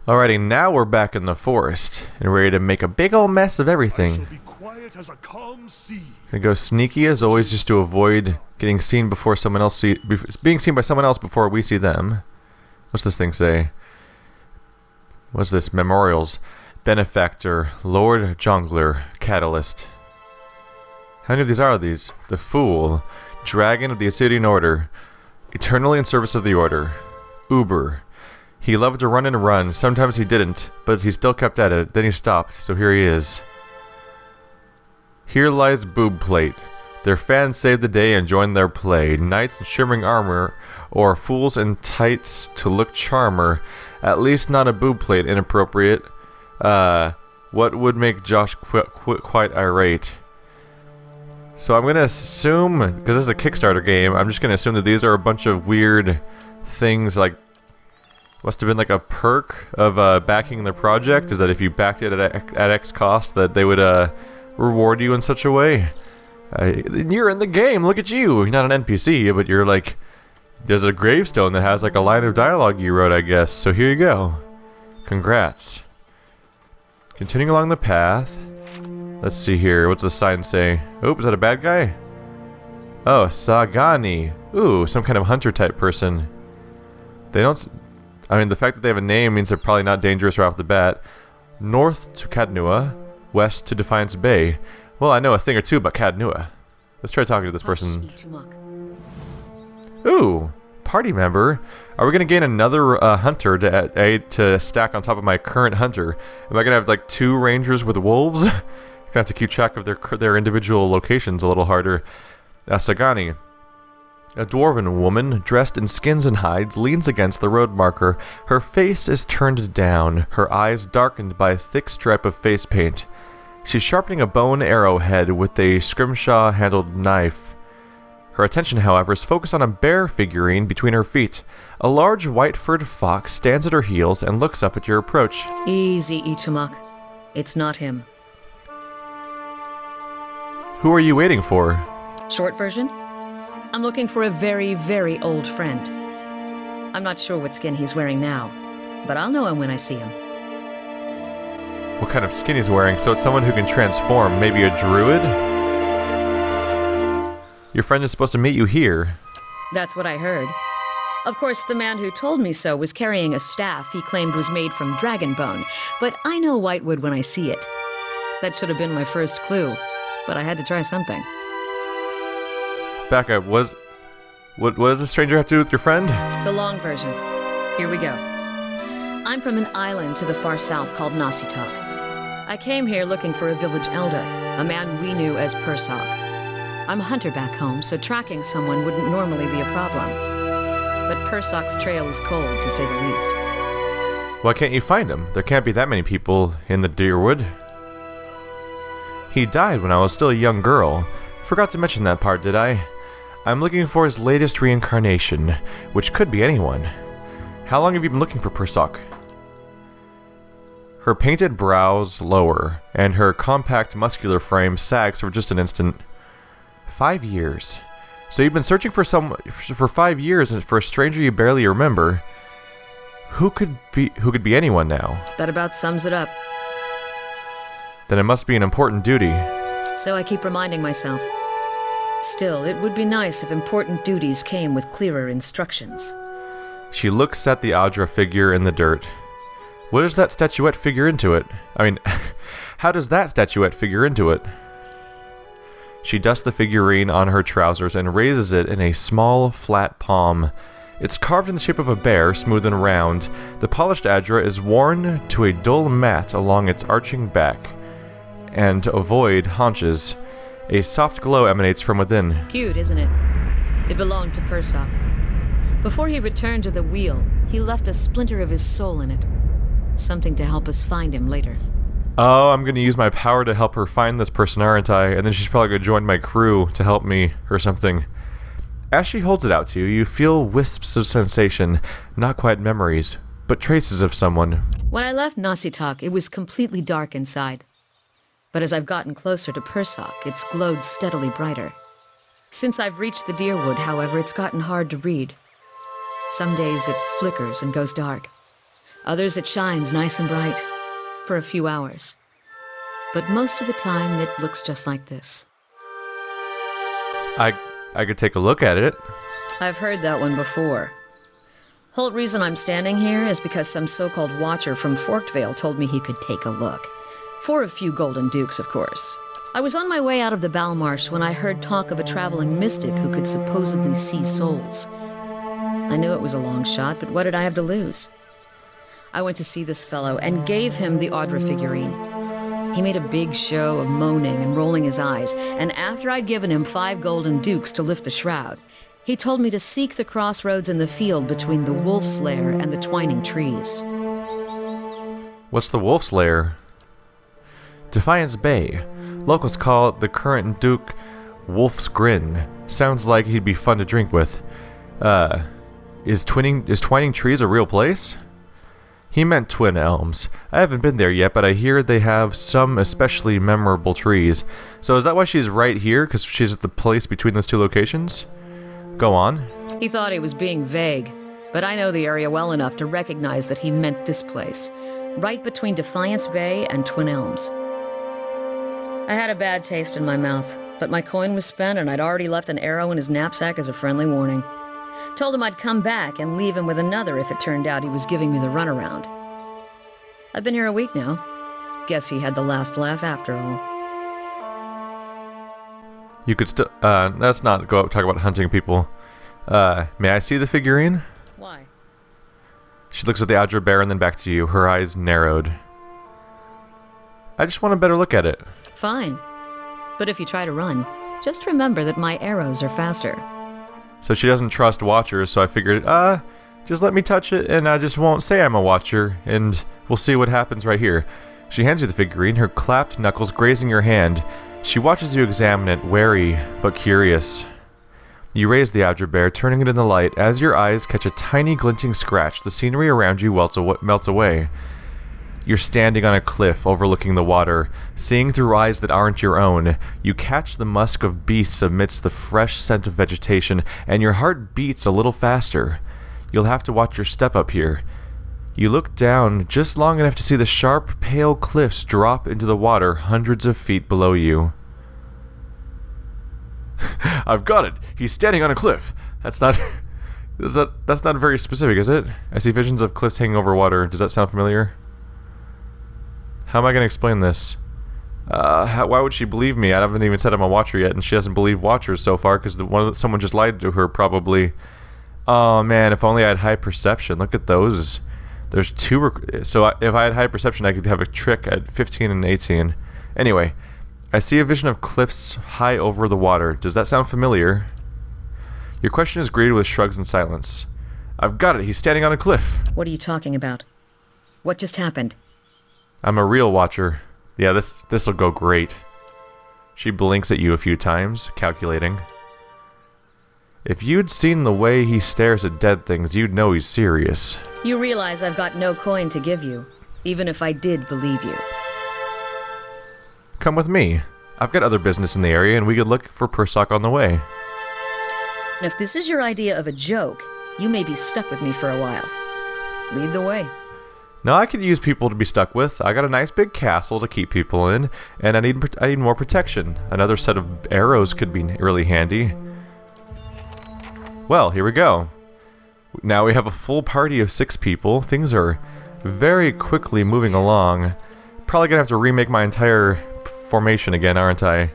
Alrighty, now we're back in the forest and ready to make a big old mess of everything. Gonna go sneaky as always, just to avoid getting seen before someone else being seen by someone else before we see them. What's this thing say? What's this? Memorials. Benefactor, Lord Jongler, Catalyst. How many of these are these? The Fool, Dragon of the Obsidian Order, eternally in service of the Order. Uber. He loved to run and run. Sometimes he didn't, but he still kept at it. Then he stopped, so here he is. Here lies Boob Plate. Their fans saved the day and joined their play. Knights in shimmering armor, or fools in tights to look charmer. At least not a boob plate inappropriate. What would make Josh quite irate? So I'm gonna assume, because this is a Kickstarter game, I'm just gonna assume that these are a bunch of weird things, like must have been like a perk of backing the project, is that if you backed it at X cost, that they would reward you in such a way. You're in the game, look at you! You're not an NPC, but you're like, there's a gravestone that has like a line of dialogue you wrote, I guess, so here you go. Congrats. Continuing along the path. Let's see here, what's the sign say? Oh, is that a bad guy? Oh, Sagani. Ooh, some kind of hunter type person. They don't... I mean, the fact that they have a name means they're probably not dangerous right off the bat. North to Cadnua, west to Defiance Bay. Well, I know a thing or two about Cadnua. Let's try talking to this person. Ooh, party member. Are we gonna gain another hunter to stack on top of my current hunter? Am I gonna have like 2 rangers with wolves? Gonna have to keep track of their individual locations a little harder. Sagani. A dwarven woman, dressed in skins and hides, leans against the road marker. Her face is turned down, her eyes darkened by a thick stripe of face paint. She's sharpening a bone arrowhead with a scrimshaw-handled knife. Her attention, however, is focused on a bear figurine between her feet. A large white-furred fox stands at her heels and looks up at your approach. Easy, Ichumak. It's not him. Who are you waiting for? Short version? I'm looking for a very, very old friend. I'm not sure what skin he's wearing now, but I'll know him when I see him. What kind of skin he's wearing? So it's someone who can transform. Maybe a druid? Your friend is supposed to meet you here. That's what I heard. Of course, the man who told me so was carrying a staff he claimed was made from dragon bone, but I know Whitewood when I see it. That should have been my first clue, but I had to try something. Back up. What does the stranger have to do with your friend? The long version. Here we go. I'm from an island to the far south called Nasitok. I came here looking for a village elder, a man we knew as Persok. I'm a hunter back home, so tracking someone wouldn't normally be a problem. But Persok's trail is cold, to say the least. Why can't you find him? There can't be that many people in the Deerwood. He died when I was still a young girl. Forgot to mention that part, did I? I'm looking for his latest reincarnation, which could be anyone. How long have you been looking for Persok? Her painted brows lower, and her compact muscular frame sags for just an instant. 5 years. So you've been searching for 5 years for a stranger you barely remember. Who could be anyone now? That about sums it up. Then it must be an important duty. So I keep reminding myself. Still, it would be nice if important duties came with clearer instructions. She looks at the Audra figure in the dirt. What does that statuette figure into it? I mean, how does that statuette figure into it? She dusts the figurine on her trousers and raises it in a small, flat palm. It's carved in the shape of a bear, smooth and round. The polished Adra is worn to a dull mat along its arching back, and ovoid haunches. A soft glow emanates from within. Cute, isn't it? It belonged to Persok. Before he returned to the wheel, he left a splinter of his soul in it. Something to help us find him later. Oh, I'm gonna use my power to help her find this person, aren't I? And then she's probably gonna join my crew to help me, or something. As she holds it out to you, you feel wisps of sensation, not quite memories, but traces of someone. When I left Nasitok, it was completely dark inside. But as I've gotten closer to Persok, it's glowed steadily brighter. Since I've reached the Deerwood, however, it's gotten hard to read. Some days it flickers and goes dark. Others it shines nice and bright, for a few hours. But most of the time, it looks just like this. I could take a look at it. I've heard that one before. Whole reason I'm standing here is because some so-called watcher from Forkvale told me he could take a look. For a few golden dukes, of course. I was on my way out of the Balmarsh when I heard talk of a traveling mystic who could supposedly see souls. I knew it was a long shot, but what did I have to lose? I went to see this fellow and gave him the Audra figurine. He made a big show of moaning and rolling his eyes, and after I'd given him 5 golden dukes to lift the shroud, he told me to seek the crossroads in the field between the Wolf's Lair and the twining trees. What's the Wolf's Lair? Defiance Bay. Locals call it the current Duke Wolf's Grin. Sounds like he'd be fun to drink with. Is Twining Trees a real place? He meant Twin Elms. I haven't been there yet, but I hear they have some especially memorable trees. So is that why she's right here? Because she's at the place between those two locations? Go on. He thought he was being vague, but I know the area well enough to recognize that he meant this place, right between Defiance Bay and Twin Elms. I had a bad taste in my mouth, but my coin was spent and I'd already left an arrow in his knapsack as a friendly warning. Told him I'd come back and leave him with another if it turned out he was giving me the runaround. I've been here a week now. Guess he had the last laugh after all. You could still, let's not go talk about hunting people. May I see the figurine? Why? She looks at the Audra bear and then back to you, her eyes narrowed. I just want a better look at it. Fine. But if you try to run, just remember that my arrows are faster. So she doesn't trust watchers, so I figured, just let me touch it and I just won't say I'm a watcher, and we'll see what happens right here. She hands you the figurine, her clapped knuckles grazing your hand. She watches you examine it, wary but curious. You raise the Audra bear, turning it in the light. As your eyes catch a tiny glinting scratch, the scenery around you melts away. You're standing on a cliff overlooking the water, seeing through eyes that aren't your own. You catch the musk of beasts amidst the fresh scent of vegetation, and your heart beats a little faster. You'll have to watch your step up here. You look down just long enough to see the sharp, pale cliffs drop into the water hundreds of feet below you. I've got it! He's standing on a cliff! That's not very specific, is it? I see visions of cliffs hanging over water. Does that sound familiar? How am I going to explain this? Why would she believe me? I haven't even said I'm a watcher yet, and she doesn't believe watchers so far because someone just lied to her, probably. Oh man, if only I had high perception. Look at those. There's 2. So if I had high perception, I could have a trick at 15 and 18. Anyway, I see a vision of cliffs high over the water. Does that sound familiar? Your question is greeted with shrugs and silence. I've got it. He's standing on a cliff. What are you talking about? What just happened? I'm a real watcher. Yeah, this'll go great. She blinks at you a few times, calculating. If you'd seen the way he stares at dead things, you'd know he's serious. You realize I've got no coin to give you, even if I did believe you. Come with me. I've got other business in the area, and we could look for Pursock on the way. And if this is your idea of a joke, you may be stuck with me for a while. Lead the way. No, I could use people to be stuck with. I got a nice big castle to keep people in, and I need more protection. Another set of arrows could be really handy. Well, here we go. Now we have a full party of 6 people. Things are very quickly moving along. Probably gonna have to remake my entire formation again, aren't I?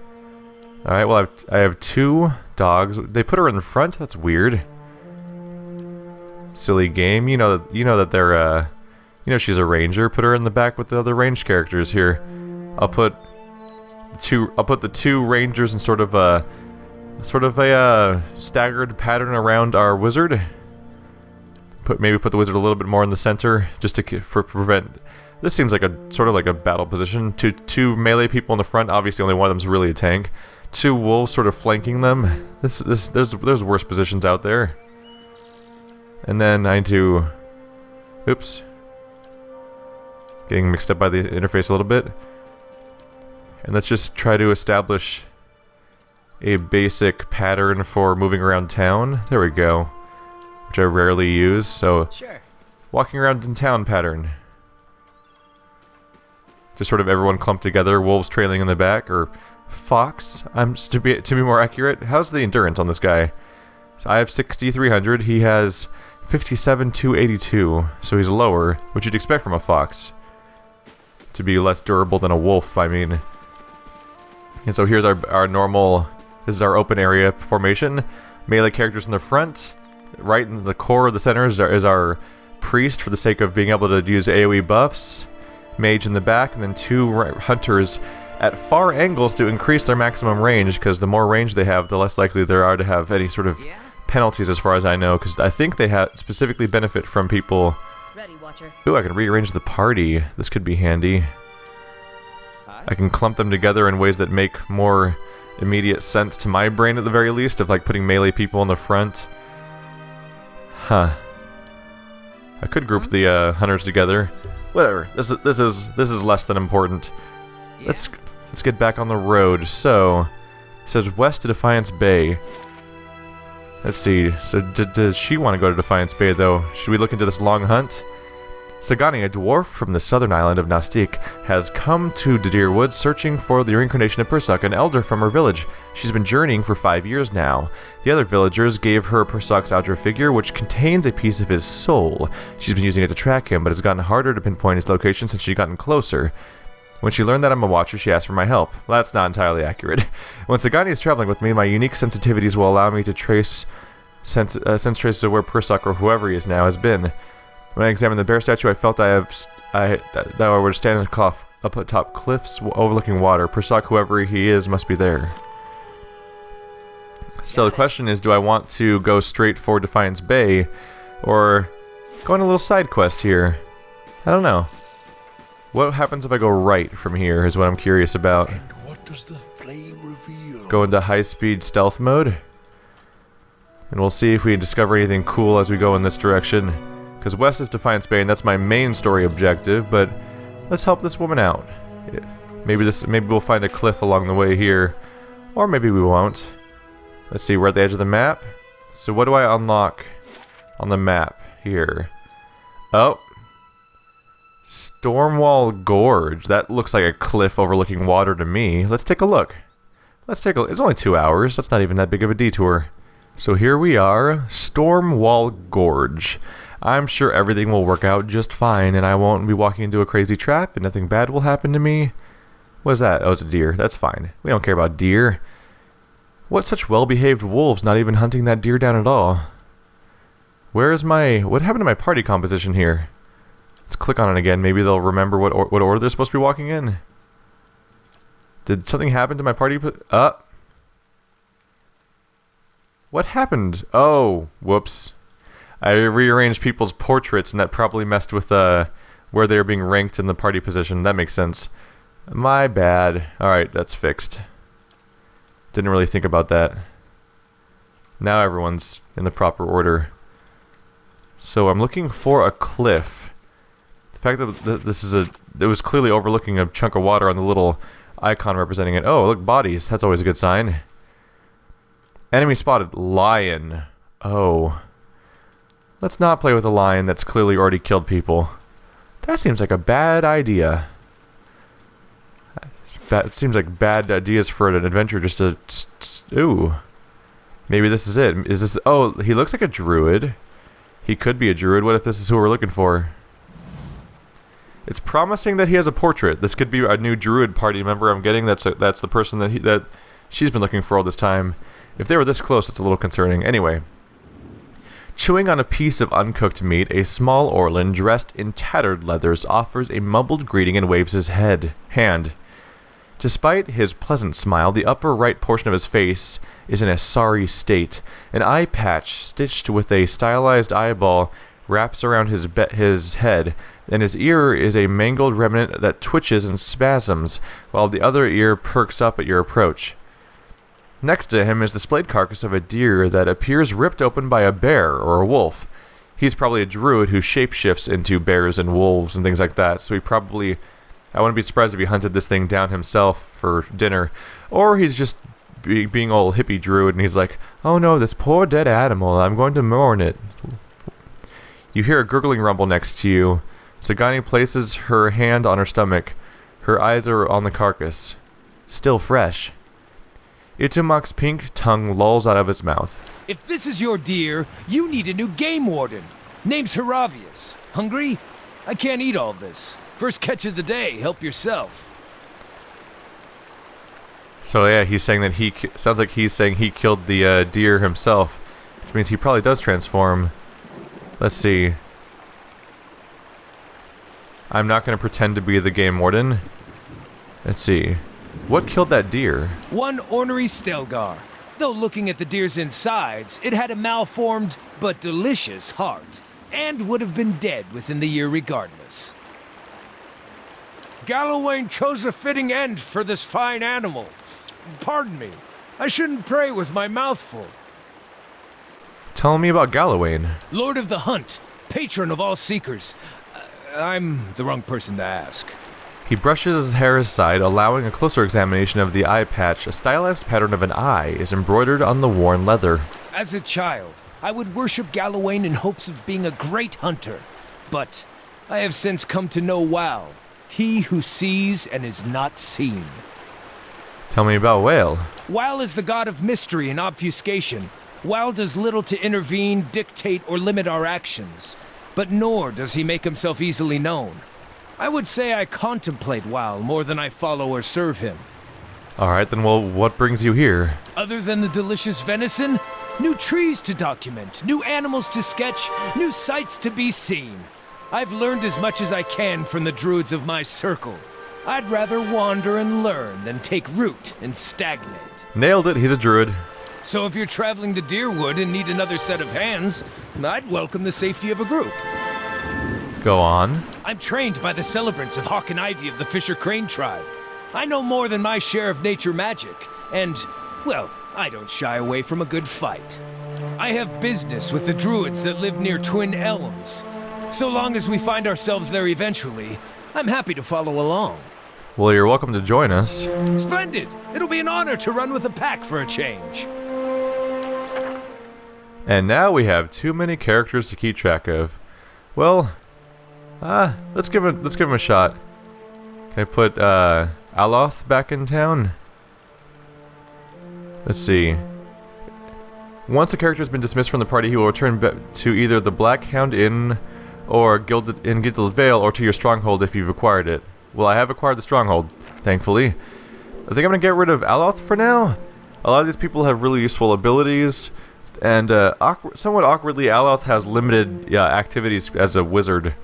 Alright, well I have 2 dogs. They put her in front? That's weird. Silly game. You know that they're you know she's a ranger. Put her in the back with the other ranged characters here. I'll put the 2 rangers in sort of a staggered pattern around our wizard. Maybe put the wizard a little bit more in the center, just to prevent. This seems like sort of like a battle position. Two melee people in the front. Obviously, only one of them's really a tank. 2 wolves sort of flanking them. There's worse positions out there. And then I need to. Oops. Getting mixed up by the interface a little bit. And let's just try to establish a basic pattern for moving around town. There we go. Which I rarely use, so... Sure. walking around in town pattern. Just sort of everyone clumped together, wolves trailing in the back, or fox, to be more accurate. How's the endurance on this guy? So I have 6,300, he has 57,282, so he's lower, which you'd expect from a fox. To be less durable than a wolf, I mean. And so here's our normal, this is our open area formation. Melee characters in the front. Right in the core of the center is our priest for the sake of being able to use AoE buffs. Mage in the back, and then 2 hunters at far angles to increase their maximum range, because the more range they have, the less likely there are to have any sort of penalties as far as I know, because I think they specifically benefit from people... Ready, Watcher. Ooh, I can rearrange the party. This could be handy. I can clump them together in ways that make more immediate sense to my brain at the very least, of like putting melee people in the front. Huh. I could group the hunters together. Whatever. This is less than important. Yeah. Let's get back on the road. So, it says west to Defiance Bay. Let's see. So does she want to go to Defiance Bay though? Should we look into this long hunt? Sagani, a dwarf from the southern island of Nastik, has come to Dadir Woods searching for the reincarnation of Persak, an elder from her village. She's been journeying for 5 years now. The other villagers gave her Persak's outer figure, which contains a piece of his soul. She's been using it to track him, but it's gotten harder to pinpoint his location since she's gotten closer. When she learned that I'm a watcher, she asked for my help. Well, that's not entirely accurate. When Sagani is traveling with me, my unique sensitivities will allow me to trace sense traces of where Persak or whoever he is now has been. When I examined the bear statue, I felt that I would stand up atop cliffs overlooking water. Persak, whoever he is, must be there. So the question is, do I want to go straight for Defiance Bay, or go on a little side quest here? I don't know. What happens if I go right from here is what I'm curious about. And what does the flame reveal? Go into high-speed stealth mode, and we'll see if we discover anything cool as we go in this direction. Because west is Defiance Bay, and that's my main story objective, but let's help this woman out. Maybe we'll find a cliff along the way here, or maybe we won't. Let's see, we're at the edge of the map. So what do I unlock on the map here? Oh. Stormwall Gorge. That looks like a cliff overlooking water to me. Let's take a look. It's only 2 hours. That's not even that big of a detour. So here we are, Stormwall Gorge. I'm sure everything will work out just fine, and I won't be walking into a crazy trap, and nothing bad will happen to me. What is that? Oh, it's a deer. That's fine. We don't care about deer. What such well-behaved wolves not even hunting that deer down at all? Where is my... What happened to my party composition here? Let's click on it again. Maybe they'll remember what order they're supposed to be walking in. Did something happen to my party? What happened? Oh, whoops. I rearranged people's portraits, and that probably messed with where they were being ranked in the party position. That makes sense. My bad. Alright, that's fixed. Didn't really think about that. Now everyone's in the proper order. So I'm looking for a cliff. The fact that it was clearly overlooking a chunk of water on the little icon representing it. Oh, look, bodies. That's always a good sign. Enemy spotted. Lion. Oh. Let's not play with a lion that's clearly already killed people. That seems like a bad idea. It seems like bad ideas for an adventure just to... Ooh. Maybe this is it. Is this... Oh, he looks like a druid. He could be a druid. What if this is who we're looking for? It's promising that he has a portrait. This could be a new druid party member I'm getting. That's the person that she's been looking for all this time. If they were this close, it's a little concerning. Anyway. Chewing on a piece of uncooked meat, a small Orlan dressed in tattered leathers offers a mumbled greeting and waves his hand. Despite his pleasant smile, the upper right portion of his face is in a sorry state. An eye patch stitched with a stylized eyeball wraps around his head, and his ear is a mangled remnant that twitches and spasms, while the other ear perks up at your approach. Next to him is the splayed carcass of a deer that appears ripped open by a bear or a wolf. He's probably a druid who shapeshifts into bears and wolves and things like that, so he probably... I wouldn't be surprised if he hunted this thing down himself for dinner. Or he's just being old hippie druid and he's like, oh no, this poor dead animal, I'm going to mourn it. You hear a gurgling rumble next to you. Sagani places her hand on her stomach. Her eyes are on the carcass. Still fresh. Itumak's pink tongue lolls out of his mouth. If this is your deer, you need a new game warden. Name's Hiravias. Hungry? I can't eat all this. First catch of the day, help yourself. So yeah, he's saying that sounds like he's saying he killed the deer himself, which means he probably does transform. Let's see. I'm not going to pretend to be the game warden. Let's see. What killed that deer? One ornery Stelgar. Though looking at the deer's insides, it had a malformed but delicious heart, and would have been dead within the year regardless. Gallowayne chose a fitting end for this fine animal. Pardon me. I shouldn't pray with my mouth full. Tell me about Gallowayne. Lord of the Hunt, patron of all seekers. I'm the wrong person to ask. He brushes his hair aside, allowing a closer examination of the eye patch. A stylized pattern of an eye is embroidered on the worn leather. As a child, I would worship Gallowayne in hopes of being a great hunter. But I have since come to know Wal, he who sees and is not seen. Tell me about Whale. Wal is the god of mystery and obfuscation. Wal does little to intervene, dictate, or limit our actions. But nor does he make himself easily known. I would say I contemplate Wal more than I follow or serve him. Alright, then well, what brings you here? Other than the delicious venison, new trees to document, new animals to sketch, new sights to be seen. I've learned as much as I can from the druids of my circle. I'd rather wander and learn than take root and stagnate. Nailed it, he's a druid. So if you're traveling to Deerwood and need another set of hands, I'd welcome the safety of a group. Go on. I'm trained by the celebrants of Hawk and Ivy of the Fisher Crane tribe. I know more than my share of nature magic, and, well, I don't shy away from a good fight. I have business with the druids that live near Twin Elms. So long as we find ourselves there eventually, I'm happy to follow along. Well, you're welcome to join us. Splendid! It'll be an honor to run with a pack for a change. And now we have too many characters to keep track of. Well, let's give him a shot. Can I put Aloth back in town? Let's see. Once a character has been dismissed from the party, he will return to either the Black Hound Inn or Gilded Vale, or to your stronghold if you've acquired it. Well, I have acquired the stronghold, thankfully. I think I'm gonna get rid of Aloth for now. A lot of these people have really useful abilities, and somewhat awkwardly, Aloth has limited activities as a wizard.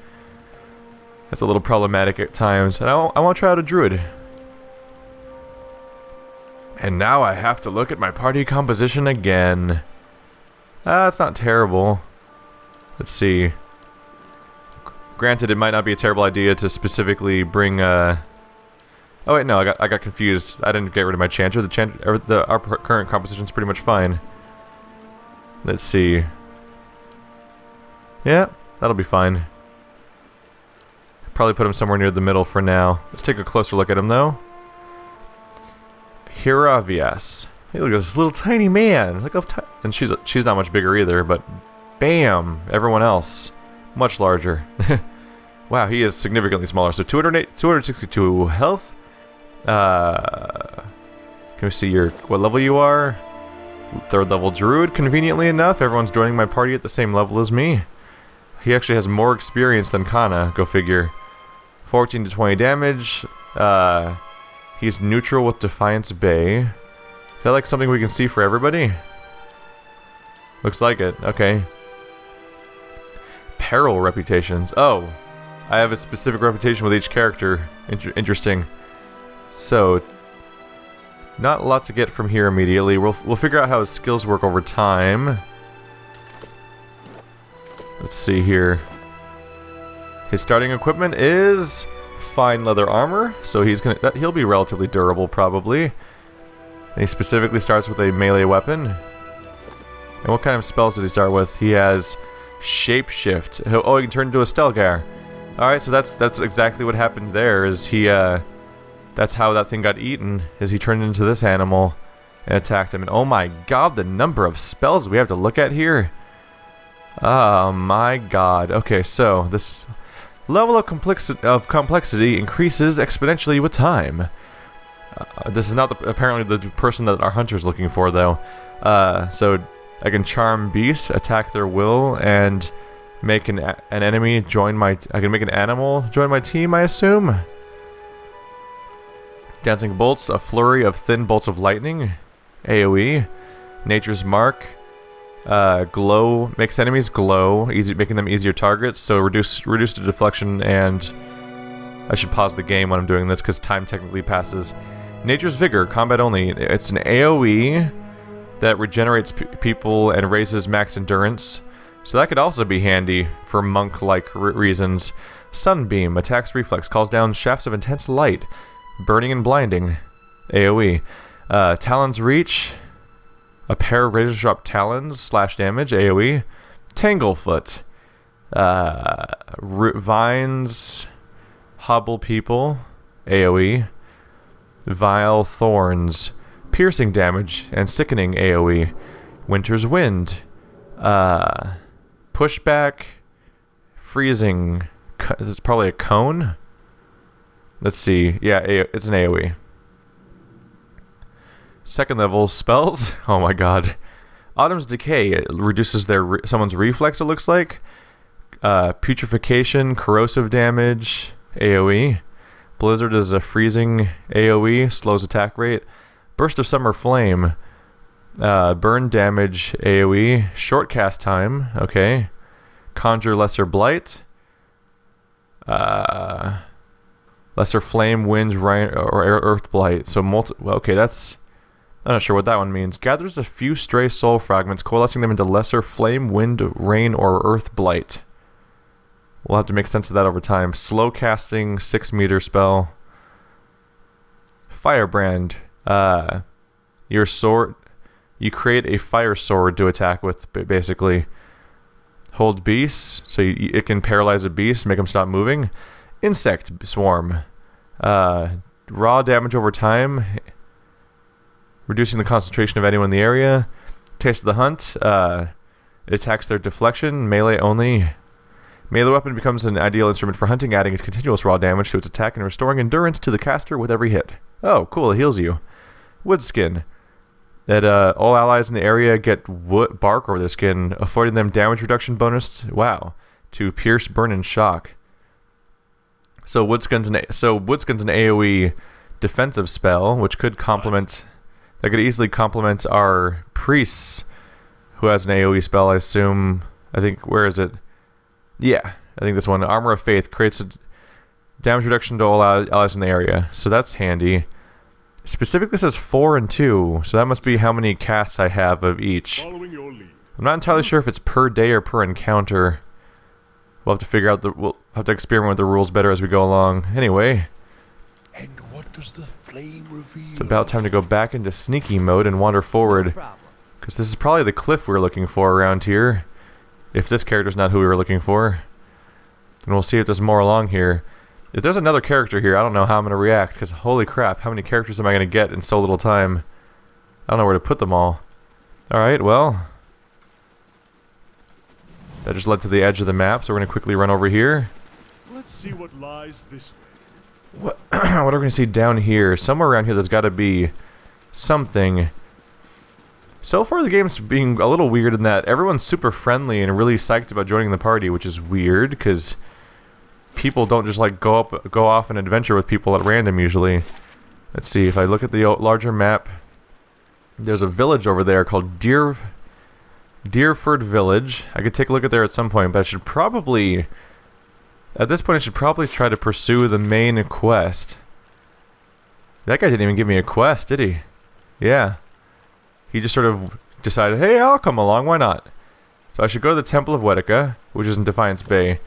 That's a little problematic at times, and I want to try out a druid. And now I have to look at my party composition again. It's not terrible. Let's see. Granted, it might not be a terrible idea to specifically bring. Oh wait, no, I got confused. I didn't get rid of my chanter. Our current composition is pretty much fine. Let's see. Yeah, that'll be fine. Probably put him somewhere near the middle for now. Let's take a closer look at him though. Hiravias. Hey, look at this little tiny man. Look up, and she's not much bigger either. But bam, everyone else much larger. Wow, he is significantly smaller. So 262 health. Can we see what level you are? 3rd level druid. Conveniently enough, everyone's joining my party at the same level as me. He actually has more experience than Kana. Go figure. 14 to 20 damage. He's neutral with Defiance Bay. Is that like something we can see for everybody? Looks like it. Okay. Peril reputations. Oh, I have a specific reputation with each character. Interesting. So, not a lot to get from here immediately. We'll figure out how his skills work over time. Let's see here. His starting equipment is fine leather armor, so he'll be relatively durable probably. And he specifically starts with a melee weapon. And what kind of spells does he start with? He has Shapeshift. Oh, he can turn into a Stelgar. Alright, so that's exactly what happened there, is he, that's how that thing got eaten, is he turned into this animal and attacked him. And oh my god, the number of spells we have to look at here. Oh my god. Okay, so this level of complexity increases exponentially with time. This is not apparently the person that our hunter's looking for, though. So I can charm beasts, attack their will, and make an enemy join my... I can make an animal join my team, I assume? Dancing bolts, a flurry of thin bolts of lightning. AoE. Nature's mark. Glow makes enemies glow, making them easier targets. So reduce the deflection, and I should pause the game when I'm doing this because time technically passes. Nature's vigor, combat only. It's an AoE that regenerates people and raises max endurance. So that could also be handy for monk-like reasons. Sunbeam attacks reflex, calls down shafts of intense light, burning and blinding. AoE. Talon's reach. A pair of razor-sharp talons, slash damage, AoE. Tanglefoot. Vines, hobble people, AoE. Vile thorns, piercing damage, and sickening AoE. Winter's wind. Pushback, freezing. It's probably a cone? Let's see. Yeah, it's an AoE. Second level spells. Oh my god. Autumn's Decay. It reduces someone's reflex, it looks like. Putrefaction, corrosive damage, AoE. Blizzard is a freezing AoE, slows attack rate. Burst of Summer Flame. Burn damage, AoE. Short cast time, okay. Conjure Lesser Blight. Lesser Flame, Wind, Rain, or Earth Blight. So okay, that's... I'm not sure what that one means. Gathers a few stray soul fragments, coalescing them into lesser flame, wind, rain, or earth blight. We'll have to make sense of that over time. Slow casting, 6-meter spell. Firebrand. Your sword... You create a fire sword to attack with, basically. Hold beasts, so it can paralyze a beast, make them stop moving. Insect swarm. Raw damage over time... Reducing the concentration of anyone in the area. Taste of the Hunt. It attacks their deflection. Melee only. Melee weapon becomes an ideal instrument for hunting, adding continuous raw damage to its attack and restoring endurance to the caster with every hit. Oh, cool. It heals you. Woodskin. That all allies in the area get bark over their skin, affording them damage reduction bonus. Wow. To pierce, burn, and shock. So Woodskin's an AoE defensive spell, which could complement... That could easily complement our priests, who has an AoE spell, I assume. I think, where is it? Yeah, I think this one. Armor of Faith creates a damage reduction to all allies in the area, so that's handy. Specifically says 4 and 2, so that must be how many casts I have of each. I'm not entirely sure if it's per day or per encounter. We'll have to figure out we'll have to experiment with the rules better as we go along. Anyway. And what does the flame reveal? It's about time to go back into sneaky mode and wander forward. Because this is probably the cliff we're looking for around here. If this character's not who we were looking for. And we'll see if there's more along here. If there's another character here, I don't know how I'm going to react. Because holy crap, how many characters am I going to get in so little time? I don't know where to put them all. Alright, well. That just led to the edge of the map, so we're going to quickly run over here. Let's see what lies this way. What are we going to see down here? Somewhere around here there's got to be something. So far the game's being a little weird in that everyone's super friendly and really psyched about joining the party, which is weird because people don't just like go off and adventure with people at random usually. Let's see, if I look at the larger map, there's a village over there called Deerford Village. I could take a look at there at some point, but I should probably... At this point, I should probably try to pursue the main quest. That guy didn't even give me a quest, did he? Yeah. He just sort of decided, hey, I'll come along, why not? So I should go to the Temple of Whitaker, which is in Defiance Bay.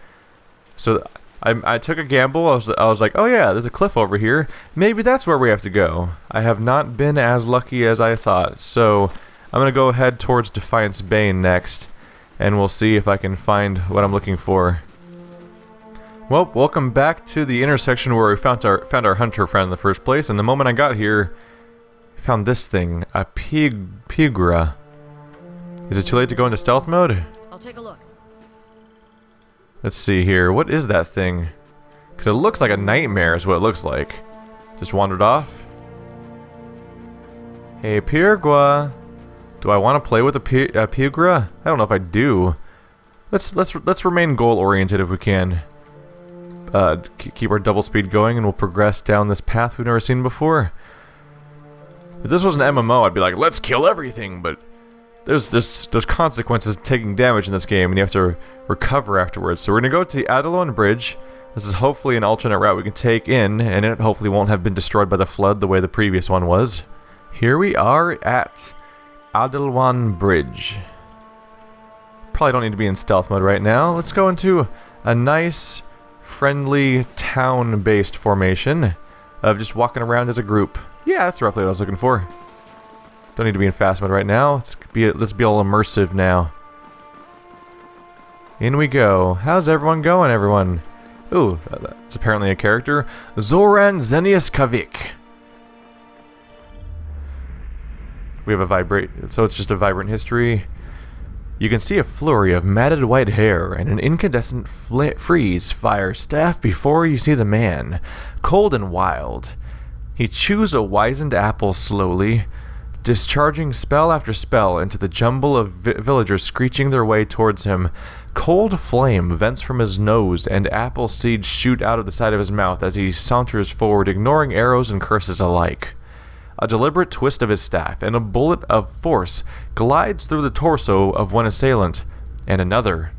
So I took a gamble. I was like, oh yeah, there's a cliff over here. Maybe that's where we have to go. I have not been as lucky as I thought. So I'm going to go head towards Defiance Bay next. And we'll see if I can find what I'm looking for. Well, welcome back to the intersection where we found our hunter friend in the first place, and the moment I got here, I found this thing, a Pigra. Is it too late to go into stealth mode? I'll take a look. Let's see here. What is that thing? Because it looks like a nightmare is what it looks like. Just wandered off. Hey, Pirgua. Do I want to play with a Pigra? I don't know if I do. Let's remain goal-oriented if we can. Keep our double speed going, and we'll progress down this path we've never seen before. If this was an MMO, I'd be like, let's kill everything, but there's consequences to taking damage in this game, and you have to recover afterwards. So we're gonna go to the Adelon Bridge. This is hopefully an alternate route we can take in, and it hopefully won't have been destroyed by the flood the way the previous one was. Here we are at Adelwan Bridge. Probably don't need to be in stealth mode right now. Let's go into a nice, friendly, town-based formation of just walking around as a group. Yeah, that's roughly what I was looking for. Don't need to be in fast mode right now. Let's be all immersive now. In we go. How's everyone going, everyone? Ooh, that's apparently a character. Zoran Zenius Kavik. We have a so it's just a vibrant history. You can see a flurry of matted white hair and an incandescent freeze fire staff before you see the man, cold and wild. He chews a wizened apple slowly, discharging spell after spell into the jumble of villagers screeching their way towards him. Cold flame vents from his nose, and apple seeds shoot out of the side of his mouth as he saunters forward, ignoring arrows and curses alike. A deliberate twist of his staff, and a bullet of force glides through the torso of one assailant, and another.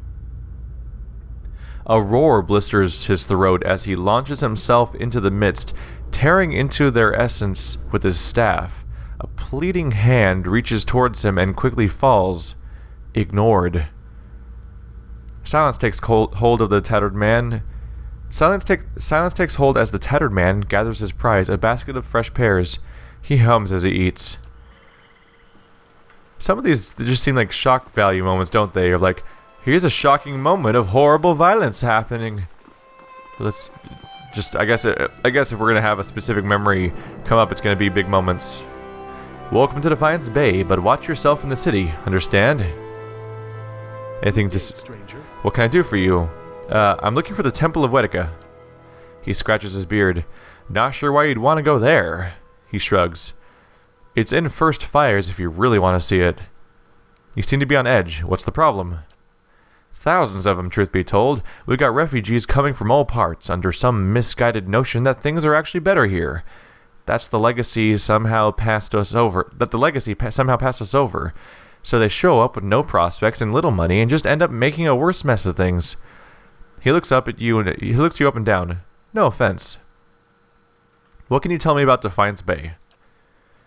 A roar blisters his throat as he launches himself into the midst, tearing into their essence with his staff. A pleading hand reaches towards him and quickly falls, ignored. Silence takes hold of the tattered man. Silence takes hold as the tattered man gathers his prize, a basket of fresh pears. He hums as he eats. Some of these just seem like shock value moments, don't they? Or like, here's a shocking moment of horrible violence happening. Let's just, I guess if we're gonna have a specific memory come up, it's gonna be big moments. Welcome to Defiance Bay, but watch yourself in the city. Understand? Anything to stranger? What can I do for you? I'm looking for the Temple of Whitaker. He scratches his beard. Not sure why you'd want to go there. He shrugs. It's in First Fires if you really want to see it. You seem to be on edge. What's the problem? Thousands of them, truth be told. We got refugees coming from all parts under some misguided notion that things are actually better here. That's the legacy somehow passed us over. Somehow passed us over. So they show up with no prospects and little money and just end up making a worse mess of things. He looks up at you and he looks you up and down. No offense. What can you tell me about Defiance Bay?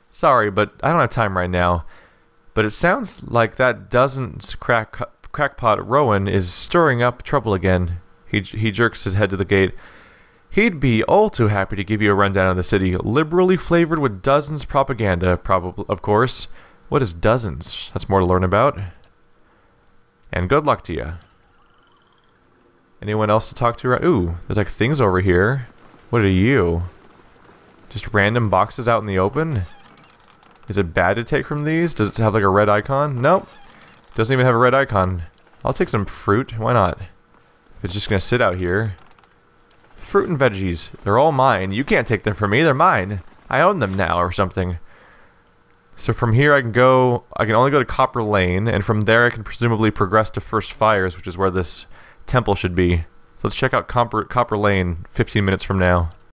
Sorry, but I don't have time right now. But it sounds like that crackpot Rowan is stirring up trouble again. He jerks his head to the gate. He'd be all too happy to give you a rundown of the city, liberally flavored with dozens propaganda, probably, of course. What is dozens? That's more to learn about. And good luck to you. Anyone else to talk to? Ooh, there's like things over here. What are you? Just random boxes out in the open? Is it bad to take from these? Does it have like a red icon? Nope. Doesn't even have a red icon. I'll take some fruit. Why not? If it's just gonna sit out here. Fruit and veggies. They're all mine. You can't take them from me. They're mine. I own them now or something. So from here I can only go to Copper Lane, and from there I can presumably progress to First Fires, which is where this temple should be. So let's check out Copper Lane 15 minutes from now.